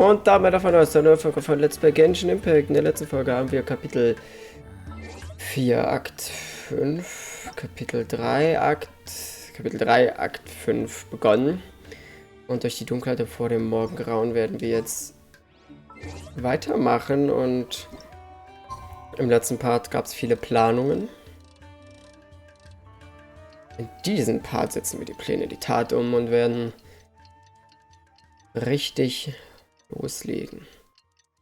Und damit davon aus der neuen Folge von Let's Play Genshin Impact. In der letzten Folge haben wir Kapitel 4, Akt 5, Kapitel 3, Akt 5 begonnen. Und durch die Dunkelheit vor dem Morgengrauen werden wir jetzt weitermachen. Und im letzten Part gab es viele Planungen. In diesem Part setzen wir die Pläne in die Tat um und werden richtig loslegen.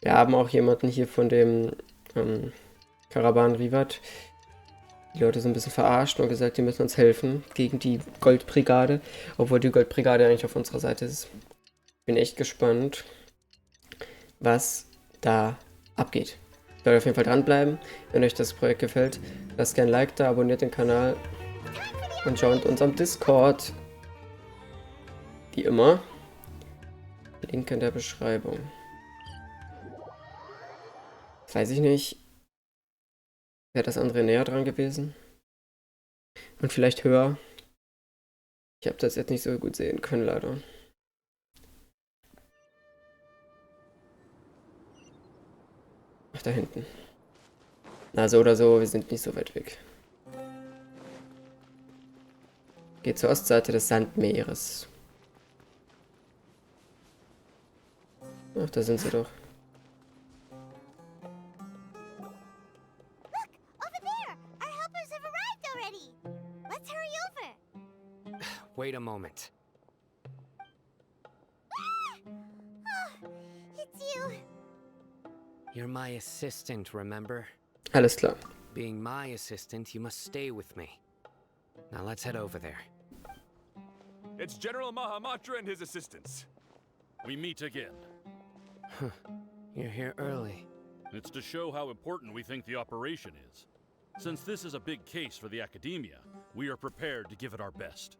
Wir haben auch jemanden hier von dem Karawan Rivat die Leute so ein bisschen verarscht und gesagt, die müssen uns helfen gegen die Goldbrigade, obwohl die Goldbrigade eigentlich auf unserer Seite ist. Bin echt gespannt, was da abgeht. Solltet auf jeden Fall dranbleiben. Wenn euch das Projekt gefällt, lasst gerne ein Like da, abonniert den Kanal und joint unserem Discord. Wie immer. Link in der Beschreibung. Weiß ich nicht. Wäre das andere näher dran gewesen? Und vielleicht höher? Ich habe das jetzt nicht so gut sehen können, leider. Ach, da hinten. Na, so oder so, wir sind nicht so weit weg. Geht zur Ostseite des Sandmeeres. Ach, da sind sie doch. Wait a moment. It's you. You're my assistant, remember? Alles klar. Being my assistant, you must stay with me. Now let's head over there. It's General Mahamatra and his assistants. We meet again. You're here early. It's to show how important we think the operation is. Since this is a big case for the Academia, we are prepared to give it our best.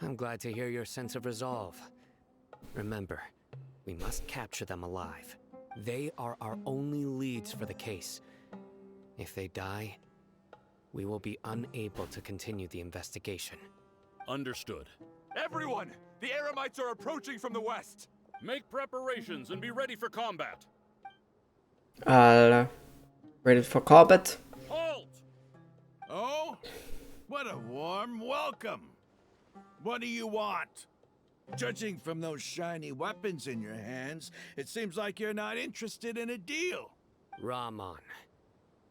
I'm glad to hear your sense of resolve. Remember, we must capture them alive. They are our only leads for the case. If they die, we will be unable to continue the investigation. Understood. Everyone! The Eremites are approaching from the west! Make preparations and be ready for combat. Ready for combat? Halt! Oh? What a warm welcome! What do you want? Judging from those shiny weapons in your hands, it seems like you're not interested in a deal. Rahman,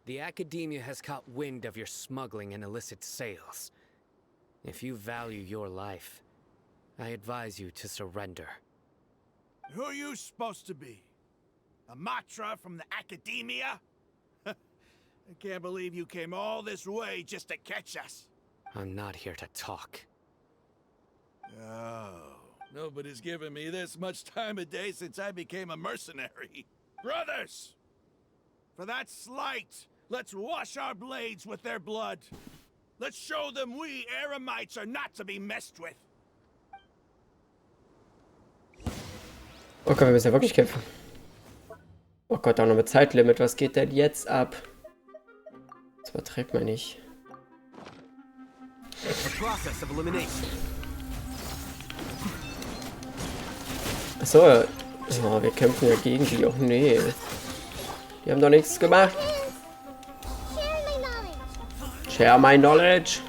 the Academia has caught wind of your smuggling and illicit sales. If you value your life, I advise you to surrender. Who are you supposed to be? A Matra from the Academia? I can't believe you came all this way just to catch us. I'm not here to talk. Oh, nobody's given me this much time of day since I became a mercenary. Brothers! For that slight, let's wash our blades with their blood. Let's show them we Eremites are not to be messed with. Okay, wir müssen ja wirklich kämpfen. Oh Gott, auch noch mit Zeitlimit. Was geht denn jetzt ab? Das übertreibt man nicht. Achso, oh, wir kämpfen ja gegen die. Oh nee. Die haben doch nichts gemacht. Share my knowledge.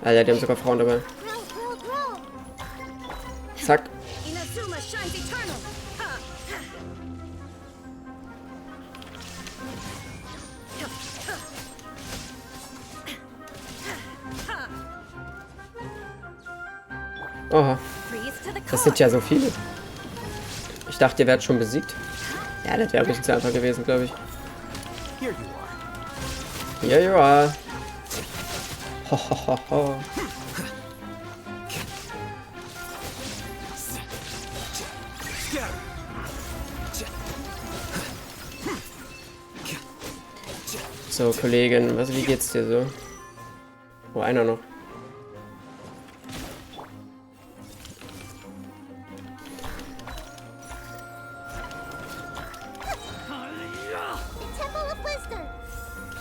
Alter, die haben sogar Frauen dabei. Zack. Oha. Das sind ja so viele. Ich dachte, ihr werdet schon besiegt. Ja, das wäre ein bisschen zu einfach gewesen, glaube ich. Here you are. Ho, ho, ho, ho. So, Kollegin, wie geht's dir so? Oh, einer noch.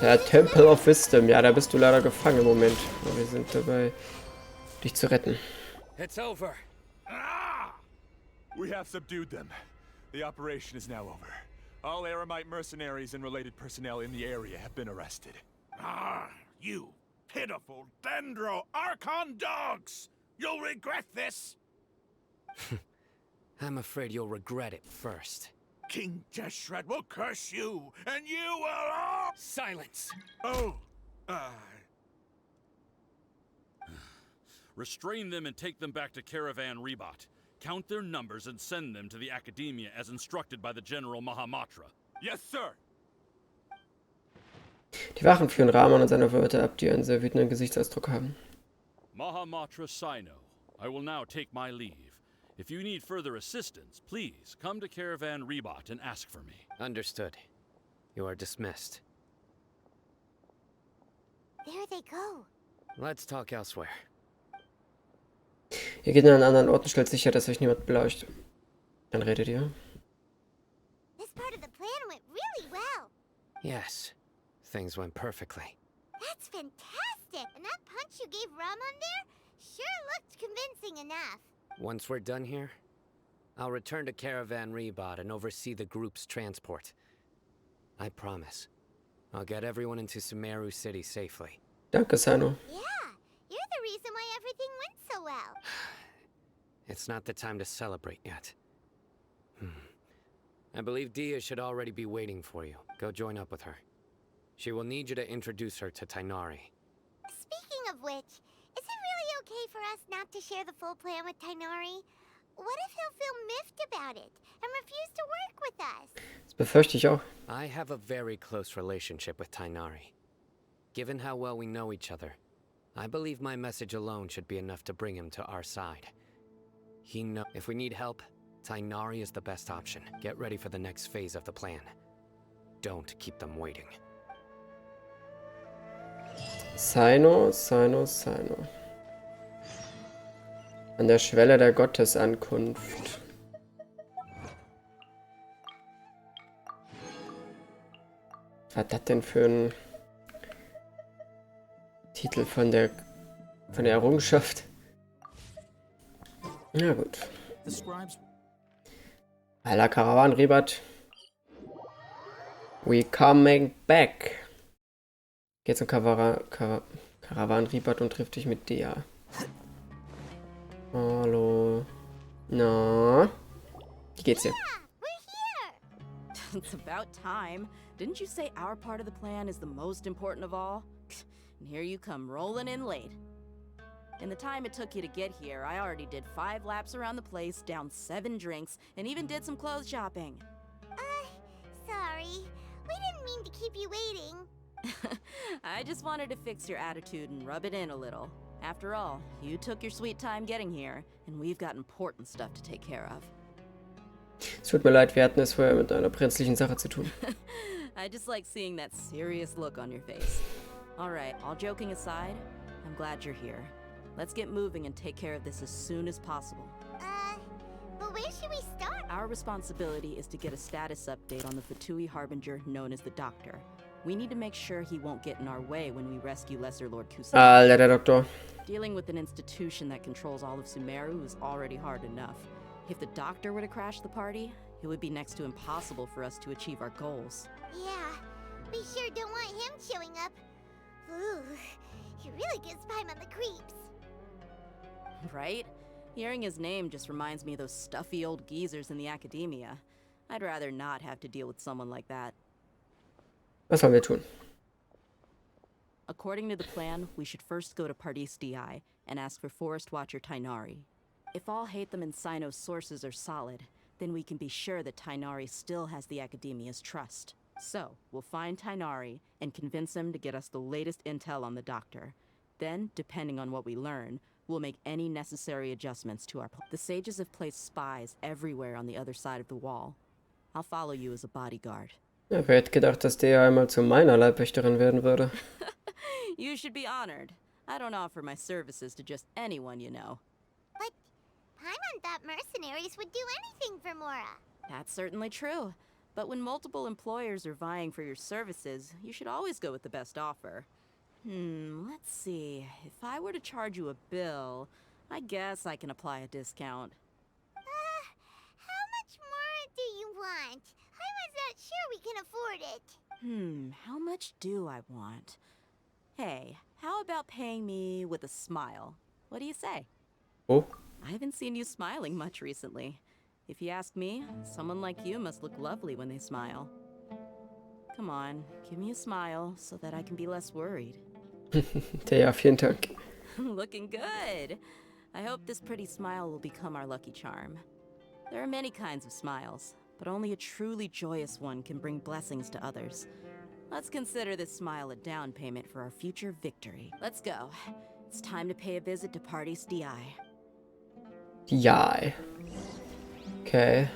Ja, Temple of Wisdom. Ja, da bist du leider gefangen im Moment. Aber wir sind dabei, dich zu retten. It's over. Ah! We have subdued them. The operation is now over. All Aramite mercenaries and related personnel in the area have been arrested. Ah, you pitiful Dendro Archon dogs! You'll regret this! I'm afraid you'll regret it first. King Jeshred will curse you, and you will all— Silence! Oh, Restrain them and take them back to Caravan Rebot. Count their numbers and send them to the Academia as instructed by the General Mahamatra. Yes, sir! Die Wachen führen Rahman und seine Leute ab, die einen sehr wütenden Gesichtsausdruck haben. Mahamatra Cyno, I will now take my leave. If you need further assistance, please come to Caravan Rebot and ask for me. Understood. You are dismissed. There they go. Let's talk elsewhere. Ihr geht an einen anderen Ort und stellt sicher, dass euch niemand belauscht. Dann redet ihr. This part of the plan went really well. Yes, things went perfectly. That's fantastic. And that punch you gave Ramon there sure looked convincing enough. Once we're done here, I'll return to Caravan Rebot and oversee the group's transport. I promise. I'll get everyone into Sumeru City safely. Danke, Cyno. Yeah, you're the reason why everything went so well. It's not the time to celebrate yet. I believe Dia should already be waiting for you. Go join up with her. She will need you to introduce her to Tighnaris. Speaking of which, is it really okay for us not to share the full plan with Tighnaris? What if he'll feel miffed about it and refuse to work with us? Das befürchte ich auch. I have a very close relationship with Tighnaris. Given how well we know each other, I believe my message alone should be enough to bring him to our side. He knows if we need help, Tighnaris is the best option. Get ready for the next phase of the plan. Don't keep them waiting. Cyno. An der Schwelle der Gottesankunft. Was war das denn für ein Titel von der Errungenschaft? Na gut. Alla Caravan Rebot. We coming back. Geht zum Caravan Rebot und trifft dich mit Dia. Hallo. Na? Wie geht's dir? It's about time. Didn't you say our part of the plan is the most important of all? And here you come rolling in late. In the time it took you to get here, I already did 5 laps around the place, downed 7 drinks, and even did some clothes shopping. Sorry. We didn't mean to keep you waiting. I just wanted to fix your attitude and rub it in a little. After all, you took your sweet time getting here, and we've got important stuff to take care of. Es tut mir leid, wir hatten es vorher mit einer brenzlichen Sache zu tun. I just like seeing that serious look on your face. Alright, all joking aside, I'm glad you're here. Let's get moving and take care of this as soon as possible. But where should we start? Our responsibility is to get a status update on the Fatui Harbinger known as the Doctor. We need to make sure he won't get in our way when we rescue Lesser Lord Kusama. Alter, der Doktor. Dealing with an institution that controls all of Sumeru is already hard enough. If the Doctor were to crash the party, it would be next to impossible for us to achieve our goals. Yeah, we sure don't want him showing up. Ooh, he really gives Paimon the creeps. Right? Hearing his name just reminds me of those stuffy old geezers in the Academia. I'd rather not have to deal with someone like that. Was sollen wir tun? According to the plan, we should first go to Pardis DI and ask for Forest Watcher Tighnaris. If all Hatham and Cynos sources are solid, then we can be sure that Tighnaris still has the Academia's trust. So, we'll find Tighnaris and convince him to get us the latest intel on the Doctor. Then, depending on what we learn, we'll make any necessary adjustments to our plan. The sages have placed spies everywhere on the other side of the wall. I'll follow you as a bodyguard. Ja, wer hätte gedacht, dass der einmal zu meiner Leibwächterin werden würde? You should be honored. I don't offer my services to just anyone you know. But Paimon thought mercenaries would do anything for Mora. That's certainly true. But when multiple employers are vying for your services, you should always go with the best offer. Let's see. If I were to charge you a bill, I guess I can apply a discount. How much more do you we can afford it. How much do I want? Hey, how about paying me with a smile? What do you say? Oh, I haven't seen you smiling much recently. If you ask me, someone like you must look lovely when they smile. Come on, give me a smile so that I can be less worried. ja, vielen Dank. Looking good. I hope this pretty smile will become our lucky charm. There are many kinds of smiles, but only a truly joyous one can bring blessings to others. Let's consider this smile a down payment for our future victory. Let's go. It's time to pay a visit to Party's DI. Ja. Okay.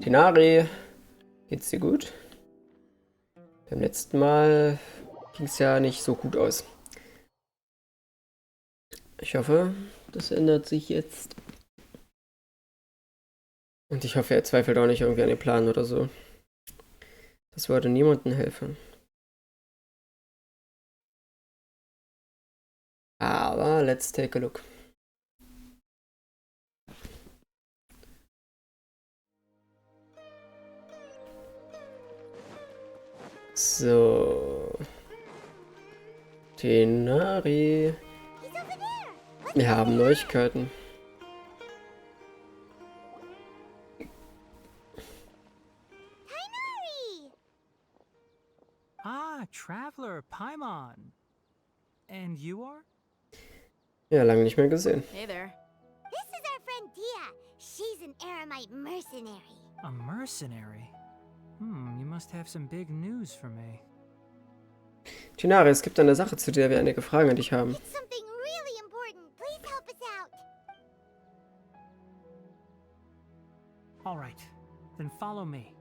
Tighnaris. Geht's dir gut? Beim letzten Mal ging es ja nicht so gut aus. Ich hoffe, das ändert sich jetzt. Und ich hoffe, er zweifelt auch nicht irgendwie an den Plan oder so. Das würde niemandem helfen. Aber let's take a look. So. Tighnaris. He's over there. Let's Wir haben Neuigkeiten. Tighnaris! Ah, Traveler, Paimon. And you are? Ja, lange nicht mehr gesehen. Hey there. This is our friend Dia. She's an Aramite mercenary. A mercenary? You must have some big news for me. Tighnaris, es gibt eine Sache, zu der wir einige Fragen an dich haben. It's something really important. Please help us out. All right, then follow me.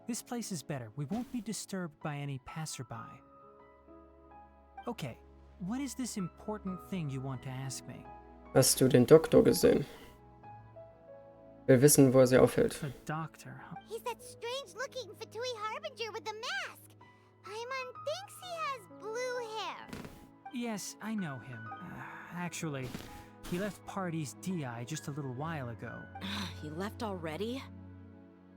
This place is better. We won't be disturbed by any passerby. Okay, what is this important thing you want to ask me? Hast du den Doktor gesehen? Wir wissen, wo er sie aufhält. The doctor. He's that strange-looking Fatui Harbinger with the mask. Paimon thinks he has blue hair. Yes, I know him. Actually, he left Party's DI just a little while ago. He left already?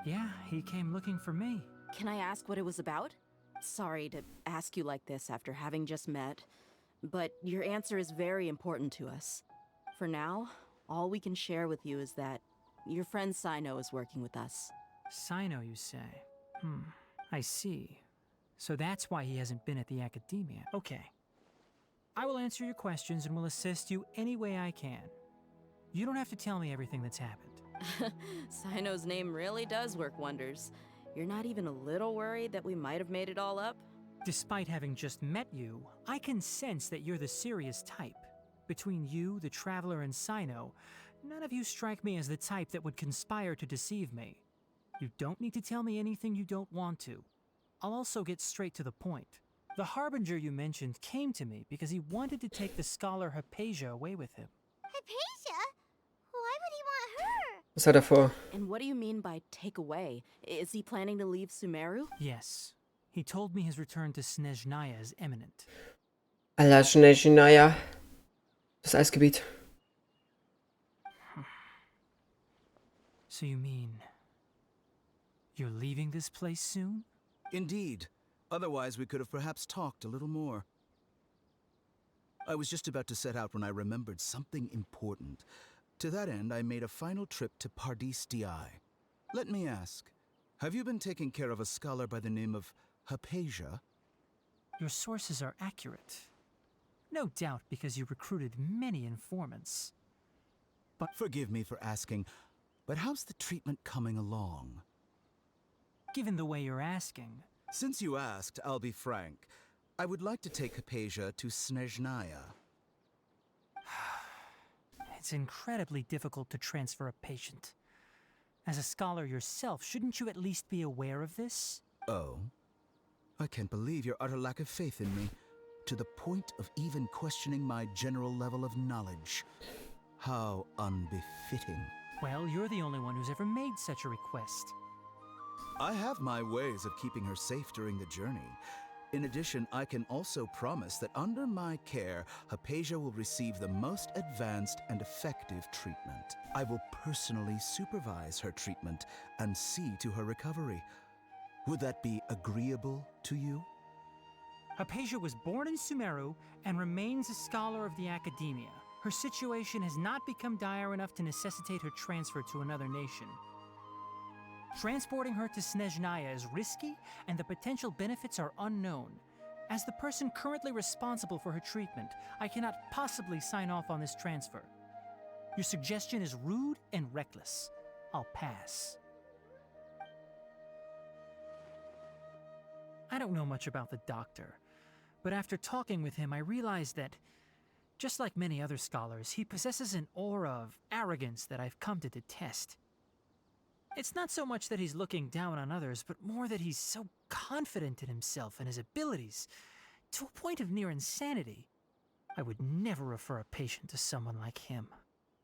Yeah, he came looking for me. Can I ask what it was about? Sorry to ask you like this after having just met, but your answer is very important to us. For now, all we can share with you is that your friend Cyno is working with us. Cyno, you say? I see. So that's why he hasn't been at the Academia. Okay. I will answer your questions and will assist you any way I can. You don't have to tell me everything that's happened. Cyno's name really does work wonders. You're not even a little worried that we might have made it all up? Despite having just met you, I can sense that you're the serious type. Between you, the Traveler, and Cyno, none of you strike me as the type that would conspire to deceive me. You don't need to tell me anything you don't want to. I'll also get straight to the point. The Harbinger you mentioned came to me because he wanted to take the scholar Hypatia away with him. Hypatia? Why would he want her? Was hat er vor? And what do you mean by take away? Is he planning to leave Sumeru? Yes. He told me his return to Snezhnaya is imminent. Allah Snezhnaya. Das Eisgebiet. So you mean you're leaving this place soon? Indeed. Otherwise, we could have perhaps talked a little more. I was just about to set out when I remembered something important. To that end, I made a final trip to Pardis DI. Let me ask, have you been taking care of a scholar by the name of Hypatia? Your sources are accurate. No doubt because you recruited many informants. But Forgive me for asking, but how's the treatment coming along? given the way you're asking, Since you asked, I'll be frank. I would like to take Hypatia to Snezhnaya. it's incredibly difficult to transfer a patient. As a scholar yourself, shouldn't you at least be aware of this? Oh? I can't believe your utter lack of faith in me, to the point of even questioning my general level of knowledge. How unbefitting. Well, you're the only one who's ever made such a request. I have my ways of keeping her safe during the journey. In addition, I can also promise that under my care, Hypatia will receive the most advanced and effective treatment. I will personally supervise her treatment and see to her recovery. Would that be agreeable to you? Hypatia was born in Sumeru and remains a scholar of the Academia. Her situation has not become dire enough to necessitate her transfer to another nation. Transporting her to Snezhnaya is risky, and the potential benefits are unknown. As the person currently responsible for her treatment, I cannot possibly sign off on this transfer. Your suggestion is rude and reckless. I'll pass. I don't know much about the doctor, but after talking with him, I realized that, just like many other scholars, he possesses an aura of arrogance that I've come to detest. It's not so much that he's looking down on others, but more that he's so confident in himself and his abilities, to a point of near insanity. I would never refer a patient to someone like him.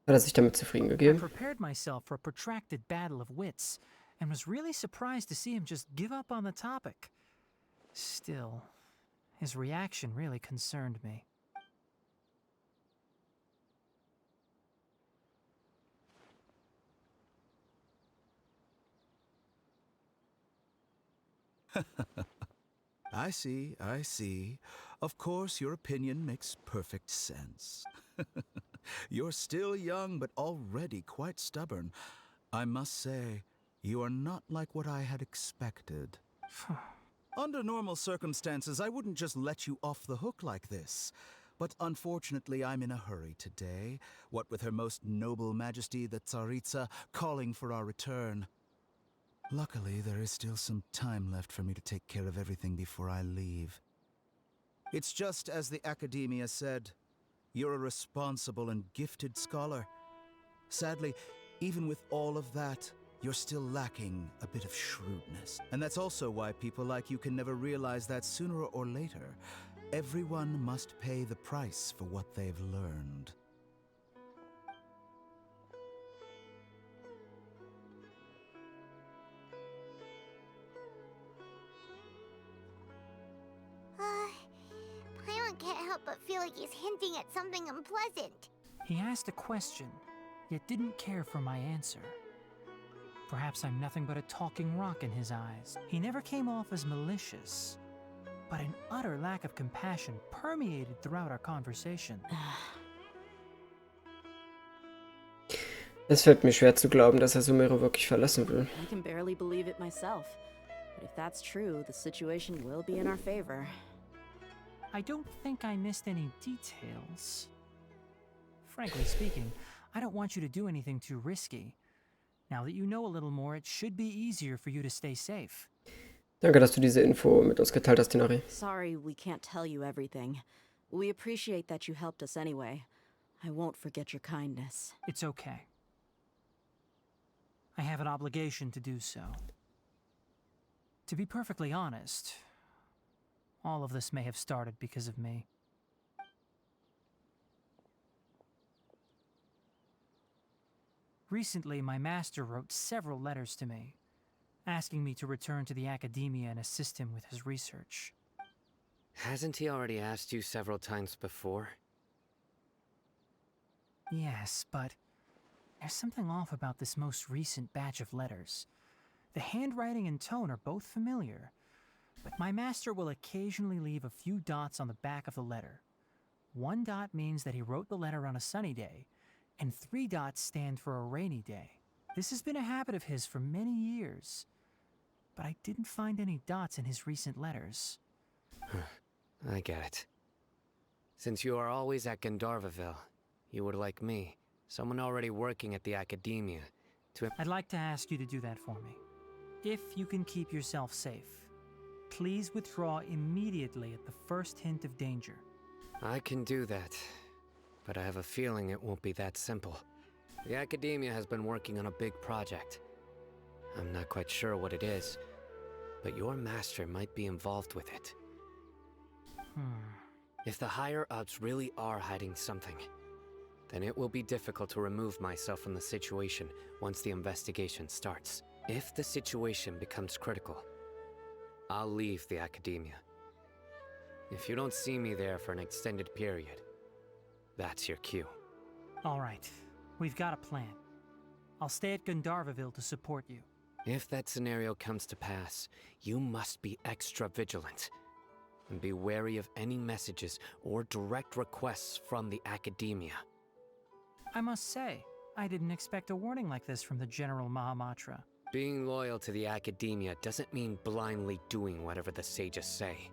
Hat sich damit zufrieden I gegeben? prepared myself for a protracted battle of wits, and was really surprised to see him just give up on the topic. Still, his reaction really concerned me. I see, I see. Of course, your opinion makes perfect sense. You're still young, but already quite stubborn. I must say, you are not like what I had expected. Under normal circumstances, I wouldn't just let you off the hook like this. But unfortunately, I'm in a hurry today, what with Her Most Noble Majesty the Tsaritsa calling for our return. Luckily, there is still some time left for me to take care of everything before I leave. It's just as the Academia said, you're a responsible and gifted scholar. Sadly, even with all of that, you're still lacking a bit of shrewdness. And that's also why people like you can never realize that sooner or later, everyone must pay the price for what they've learned. Paimon can't help but feel like he's hinting at something unpleasant. He asked a question, yet didn't care for my answer. Perhaps I'm nothing but a talking rock in his eyes. He never came off as malicious, but an utter lack of compassion permeated throughout our conversation. Es fällt mir schwer zu glauben, dass Sumeru wirklich verlassen will. I can barely believe it myself. But if that's true, the situation will be in our favor. I don't think I missed any details. Frankly speaking, I don't want you to do anything too risky. Now that you know a little more, it should be easier for you to stay safe. Danke, dass du diese Info mit uns geteilt hast, Tighnaris. Sorry we can't tell you everything. We appreciate that you helped us anyway. I won't forget your kindness. It's okay. I have an obligation to do so. To be perfectly honest, all of this may have started because of me. Recently, my master wrote several letters to me, asking me to return to the Academia and assist him with his research. Hasn't he already asked you several times before? Yes, but there's something off about this most recent batch of letters. The handwriting and tone are both familiar, but my master will occasionally leave a few dots on the back of the letter. 1 dot means that he wrote the letter on a sunny day, and 3 dots stand for a rainy day. This has been a habit of his for many years, but I didn't find any dots in his recent letters. I get it. Since you are always at Gandharvaville, you would like me, someone already working at the Academia, to... I'd like to ask you to do that for me. If you can keep yourself safe, please withdraw immediately at the first hint of danger. I can do that, but I have a feeling it won't be that simple. The Academia has been working on a big project. I'm not quite sure what it is, but your master might be involved with it. If the higher-ups really are hiding something, then it will be difficult to remove myself from the situation once the investigation starts. If the situation becomes critical, I'll leave the Academia. If you don't see me there for an extended period, that's your cue. All right, we've got a plan. I'll stay at Gandharvaville to support you. If that scenario comes to pass, you must be extra vigilant. And be wary of any messages or direct requests from the Academia. I must say, I didn't expect a warning like this from the General Mahamatra. Being loyal to the Academia doesn't mean blindly doing whatever the sages say.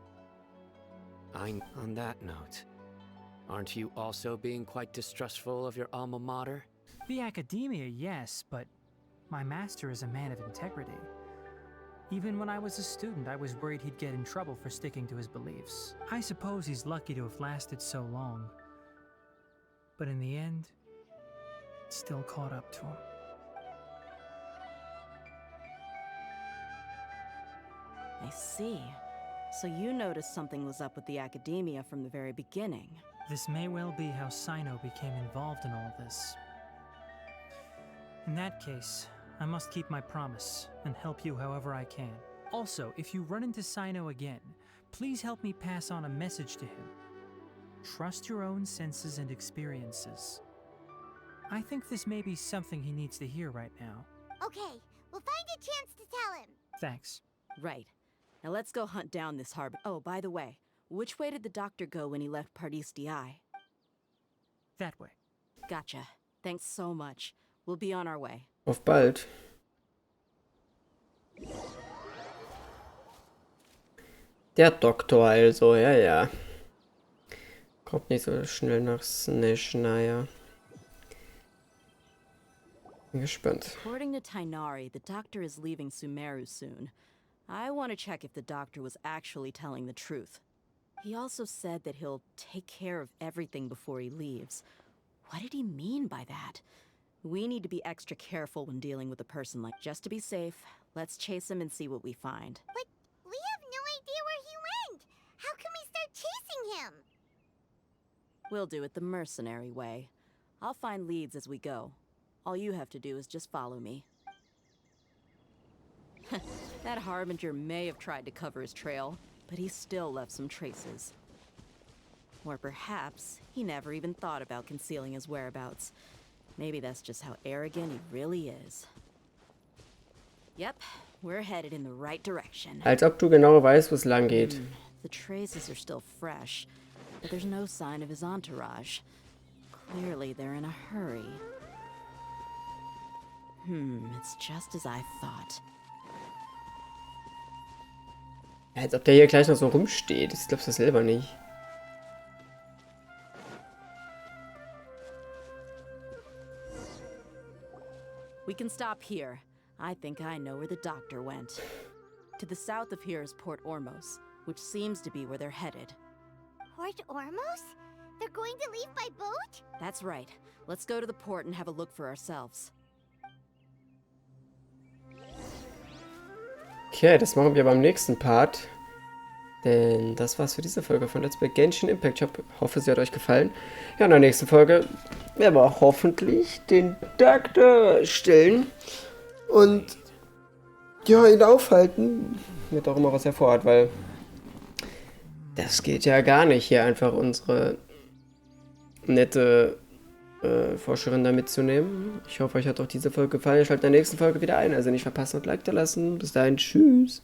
On that note, aren't you also being quite distrustful of your alma mater? The Academia, yes, but my master is a man of integrity. Even when I was a student, I was worried he'd get in trouble for sticking to his beliefs. I suppose he's lucky to have lasted so long. But in the end, it still caught up to him. I see. So you noticed something was up with the Academia from the very beginning. This may well be how Cyno became involved in all this. In that case, I must keep my promise and help you however I can. Also, if you run into Cyno again, please help me pass on a message to him. Trust your own senses and experiences. I think this may be something he needs to hear right now. Okay, we'll find a chance to tell him. Thanks. Right. Now let's go hunt down this harbor. Oh, by the way, which way did the doctor go when he left Pardis DI? That way. Gotcha. Thanks so much. We'll be on our way. Auf bald. Der Doktor also, ja, ja. Kommt nicht so schnell nach Snezhnaya. Bin gespannt. According to Tighnaris, the doctor is leaving Sumeru soon. I want to check if the doctor was actually telling the truth. He also said that he'll take care of everything before he leaves. What did he mean by that? We need to be extra careful when dealing with a person like... Just to be safe, let's chase him and see what we find. But we have no idea where he went. How can we start chasing him? We'll do it the mercenary way. I'll find leads as we go. All you have to do is just follow me. That Harbinger may have tried to cover his trail, but he still left some traces. Or perhaps he never even thought about concealing his whereabouts. Maybe that's just how arrogant he really is. Yep, we're headed in the right direction. Als ob du genau weißt, wo es lang geht. The traces are still fresh, but there's no sign of his entourage. Clearly they're in a hurry. It's just as I thought. Als ob der hier gleich noch so rumsteht. Das glaubst du selber nicht. We can stop here. I think I know where the doctor went. To the south of here is Port Ormos, which seems to be where they're headed. Port Ormos? They're going to leave by boat? That's right. Let's go to the port and have a look for ourselves. Okay, das machen wir beim nächsten Part. Denn das war's für diese Folge von Let's Play Genshin Impact. Ich hoffe, sie hat euch gefallen. Ja, in der nächsten Folge werden wir hoffentlich den Doktor stellen. Und ja, ihn aufhalten. Wird auch immer was er vorhat, weil das geht ja gar nicht, hier einfach unsere nette Forscherin da mitzunehmen. Ich hoffe, euch hat auch diese Folge gefallen. Schaltet in der nächsten Folge wieder ein. Also nicht verpassen und Like da lassen. Bis dahin, tschüss.